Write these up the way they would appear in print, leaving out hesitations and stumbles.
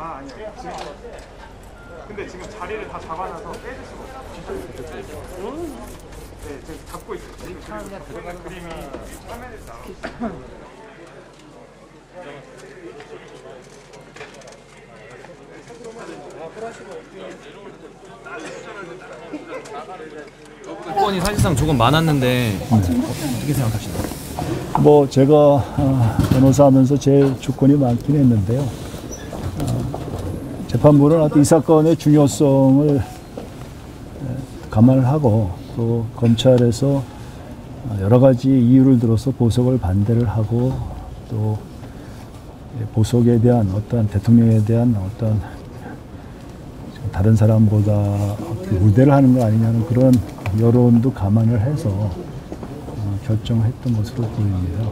아, 아니요. 지금, 근데 지금 자리를 다 잡아놔서 빼줄 수가 없어요. 네, 지금 잡고 있어요. 지금 들어가는 그림이 화면에 나와. 건이 사실상 조금 많았는데 어떻게 생각하시나요? 뭐 제가 변호사하면서 제일 주권이 많긴 했는데요. 재판부는 이 사건의 중요성을 감안을 하고 또 검찰에서 여러 가지 이유를 들어서 보석을 반대를 하고 또 보석에 대한 어떤 대통령에 대한 어떤 다른 사람보다 우대를 하는 거 아니냐는 그런 여론도 감안을 해서 결정했던 것으로 보입니다.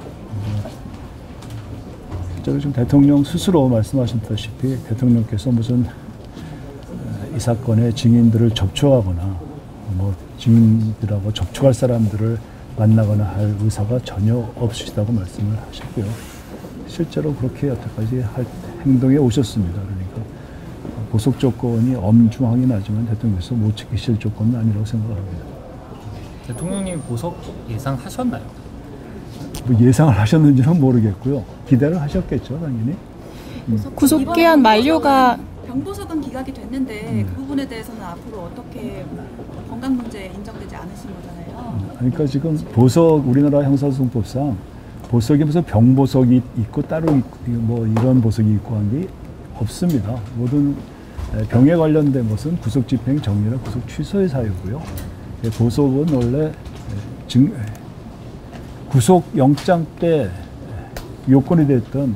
실제로 지금 대통령 스스로 말씀하셨다시피 대통령께서 무슨 이 사건의 증인들을 접촉하거나 뭐 증인들하고 접촉할 사람들을 만나거나 할 의사가 전혀 없으시다고 말씀을 하셨고요. 실제로 그렇게 여태까지 할 행동에 오셨습니다. 그러니까 보석 조건이 엄중하긴 하지만 대통령께서 못 지키실 조건은 아니라고 생각합니다. 대통령님 보석 예상하셨나요? 뭐 예상을 하셨는지는 모르겠고요. 기대를 하셨겠죠, 당연히. 구속기한 만료가 병보석은 기각이 됐는데 그 부분에 대해서는 앞으로 어떻게 건강 문제 인정되지 않으신 거잖아요. 그러니까 지금 보석 우리나라 형사소송법상 보석이 무슨 병보석이 있고 따로 있고 뭐 이런 보석이 있고 한 게 없습니다. 모든 병에 관련된 것은 구속집행 정리나 구속 취소의 사유고요. 보석은 원래 구속영장 때 요건이 됐던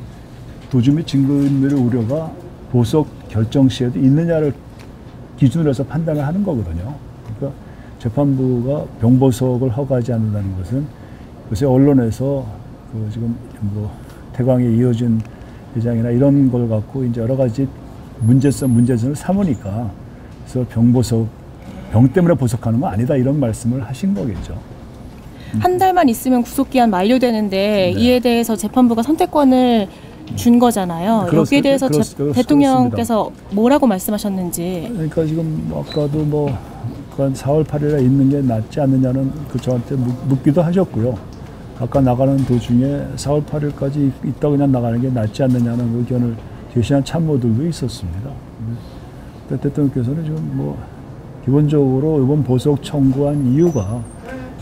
도주 및 증거인멸의 우려가 보석 결정 시에도 있느냐를 기준으로 해서 판단을 하는 거거든요. 그러니까 재판부가 병보석을 허가하지 않는다는 것은 요새 언론에서 지금 뭐 태광에 이어진 회장이나 이런 걸 갖고 이제 여러 가지 문제점을 삼으니까 그래서 병 때문에 보석하는 건 아니다 이런 말씀을 하신 거겠죠. 한 달만 있으면 구속기한 만료되는데 네. 이에 대해서 재판부가 선택권을 준 거잖아요. 여기에 대해서 대통령께서 뭐라고 말씀하셨는지. 그러니까 지금 아까도 뭐 한 4월 8일에 있는 게 낫지 않느냐는 저한테 묻기도 하셨고요. 아까 나가는 도중에 4월 8일까지 있다 그냥 나가는 게 낫지 않느냐는 의견을 제시한 참모들도 있었습니다. 대통령께서는 지금 뭐 기본적으로 이번 보석 청구한 이유가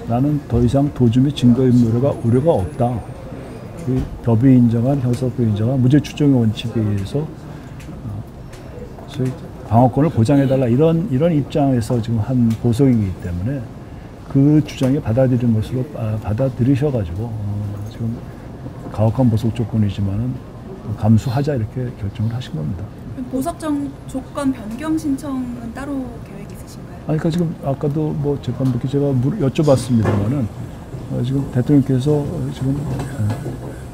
나는 더 이상 도주 및 증거인멸의 우려가 없다. 법이 인정한 형사법이 인정한 무죄 추정의 원칙에 의해서 소위 방어권을 보장해달라 이런 입장에서 지금 한 보석이기 때문에 그 주장에 받아들인 것으로 받아들이셔가지고 지금 가혹한 보석 조건이지만은 감수하자 이렇게 결정을 하신 겁니다. 보석 조건 변경 신청은 따로 계획 있으신가요? 아니, 그러니까 지금 아까도 뭐 재판부께 제가 여쭤봤습니다만은 지금 대통령께서 지금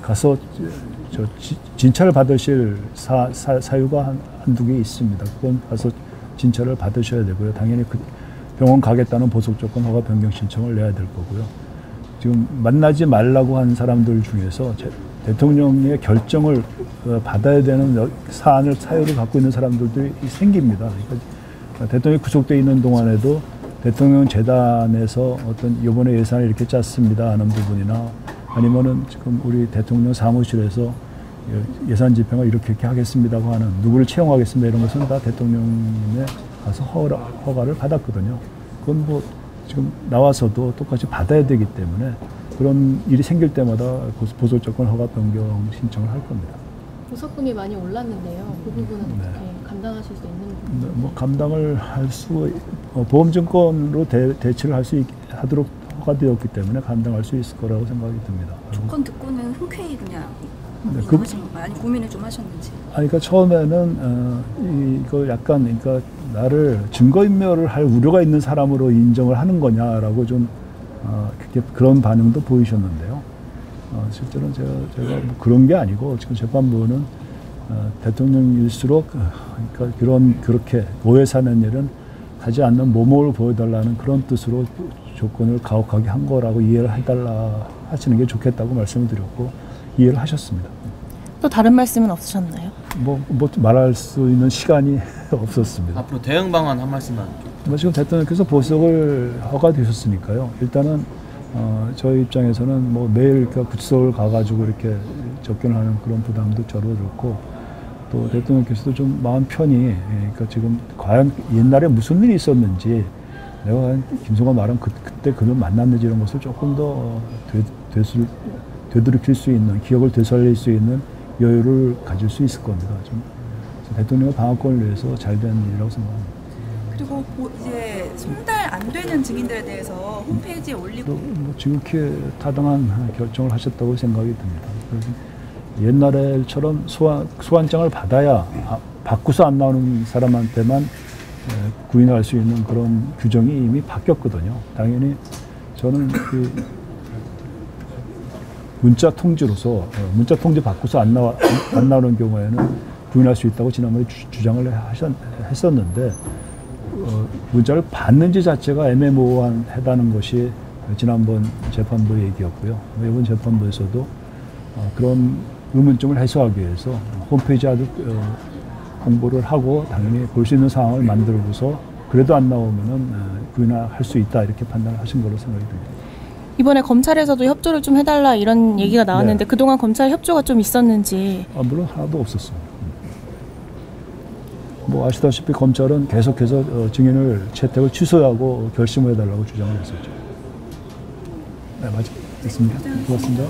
가서 진찰을 받으실 사유가 한두 개 있습니다. 그건 가서 진찰을 받으셔야 되고요. 당연히 그 병원 가겠다는 보석 조건 허가 변경 신청을 내야 될 거고요. 지금 만나지 말라고 한 사람들 중에서 대통령의 결정을 받아야 되는 사유를 갖고 있는 사람들도 생깁니다. 그러니까 대통령이 구속되어 있는 동안에도 대통령 재단에서 어떤 이번에 예산을 이렇게 짰습니다 하는 부분이나 아니면은 지금 우리 대통령 사무실에서 예산 집행을 이렇게 하겠습니다고 하는 누구를 채용하겠습니다 이런 것은 다 대통령님의 가서 허가를 받았거든요. 그건 뭐 지금 나와서도 똑같이 받아야 되기 때문에 그런 일이 생길 때마다 보석 조건 허가 변경 신청을 할 겁니다. 보석금이 많이 올랐는데요. 그 부분은 어떻게 감당하실 수 있는 부분인가요? 뭐 감당을 할 수 보험증권으로 대치를 하도록 허가되었기 때문에 감당할 수 있을 거라고 생각이 듭니다. 조건 듣고는 흔쾌히 그냥 그, 하신 건가요? 아니 고민을 좀 하셨는지. 아니, 그러니까 처음에는 이거 약간 그러니까 나를 증거인멸을 할 우려가 있는 사람으로 인정을 하는 거냐라고 좀 그런 반응도 보이셨는데요. 실제로는 제가 뭐 그런 게 아니고 지금 재판부는 대통령일수록 그러니까 그렇게 오해 사는 일은 하지 않는 모범을 보여달라는 그런 뜻으로 조건을 가혹하게 한 거라고 이해를 해달라 하시는 게 좋겠다고 말씀을 드렸고 이해를 하셨습니다. 또 다른 말씀은 없으셨나요? 뭐 말할 수 있는 시간이 없었습니다. 앞으로 대응 방안 한 말씀만. 뭐 지금 대통령께서 보석을 허가되셨으니까요. 일단은 저희 입장에서는 뭐 매일 구치소를 가가지고 이렇게 접견하는 그런 부담도 줄어들고 또 대통령께서도 좀 마음 편히 그러니까 지금 과연 옛날에 무슨 일이 있었는지 내가 김성환 말한 그때 그를 만났는지 이런 것을 조금 더 되돌이킬 수 있는 기억을 되살릴 수 있는 여유를 가질 수 있을 겁니다. 좀 대통령의 방어권을 위해서 잘된 일이라고 생각합니다. 그리고 이제 송달 안 되는 증인들에 대해서 홈페이지에 올리고 뭐 지극히 타당한 결정을 하셨다고 생각이 듭니다. 그래서 옛날처럼 소환장을 받아야 바꾸서 안 나오는 사람한테만 구인할 수 있는 그런 규정이 이미 바뀌었거든요. 당연히 저는 그 문자 통지로서 문자 통지 바꾸서 안 나오는 경우에는 구인할 수 있다고 지난번에 주장을 했었는데 문자를 받는지 자체가 애매모호하다는 것이 지난번 재판부 얘기였고요. 이번 재판부에서도 그런 의문점을 해소하기 위해서 홈페이지 아주 홍보를 하고 당연히 볼 수 있는 상황을 만들고서 그래도 안 나오면은 구인할 수 있다 이렇게 판단을 하신 걸로 생각이 듭니다. 이번에 검찰에서도 협조를 좀 해달라 이런 얘기가 나왔는데 네. 그동안 검찰 협조가 좀 있었는지. 물론 하나도 없었어요. 뭐 아시다시피 검찰은 계속해서 증인을 채택을 취소하고 결심을 해달라고 주장을 했었죠. 네, 맞습니다. 고맙습니다.